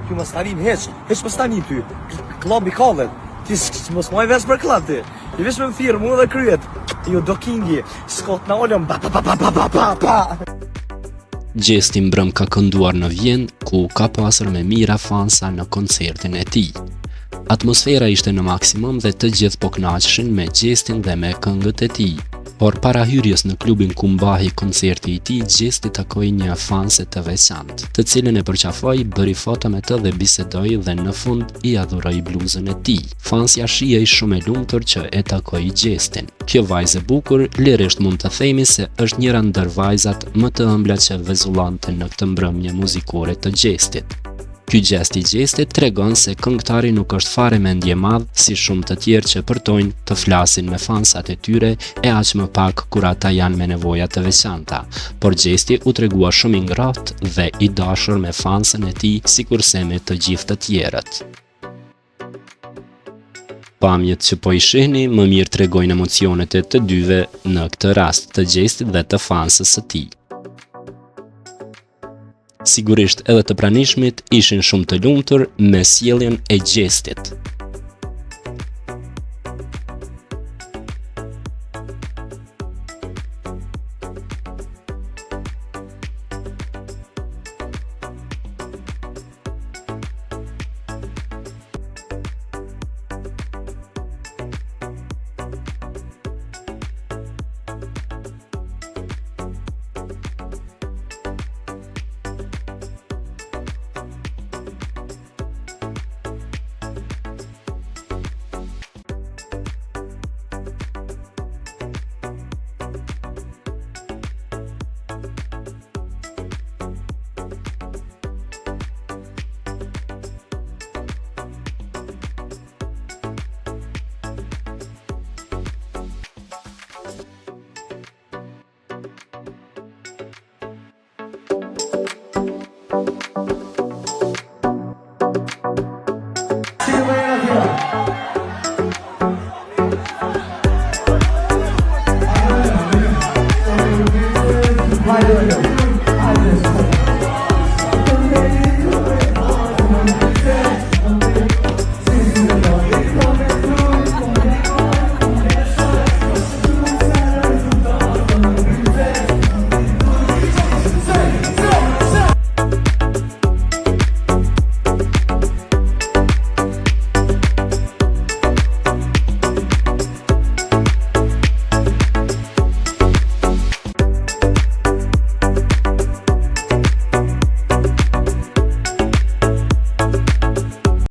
Ty mos tanim hiç mos tani ty. Kllobi kallet. Ti mos moj vesh për klub ti. Ti vesh me thirr mua dhe kryet. Jo do kingi. Skot na olëm pa. Gjesti mbrëm ka kënduar në Vjenë, ku ka pasur me mira fansa në koncertin e tij. Atmosfera ishte në maksimum dhe të gjithë po kënaqeshin me Gjestin dhe me këngët e tij. Por para hyrjes në klubin ku mbahi koncerti i tij, Gjesti takoi një fanse të veçantë, të cilën e përqafoi, bëri foto me të dhe bisedoi dhe në fund i adhuroi bluzën e tij. Fansja shihej shumë e lumtur që e takoi Gjestin. Kjo vajzë e bukur, lirisht mund të themi se është njëra ndër vajzat më të ëmbla që vezullante në këtë mbrëmje muzikore të Gjestit. Ky gjest i Gjestit tregon se këngëtari nuk është fare mendje madh si shumë të tjerë që përtojnë të flasin me fansat e tyre e aq më pak kur ata janë me nevoja të veçanta. Por Gjesti u tregua shumë i ngratë dhe i dashur me fansën e tij sikurse me të gjithë të tjerët. Pamjet që po i shihni më mirë tregojnë emocionet e të dyve, në këtë rast të Gjestit dhe të fansës së tij. Sigurisht edhe të pranishmit ishin shumë të lumtur me sjelljen e Gjestit.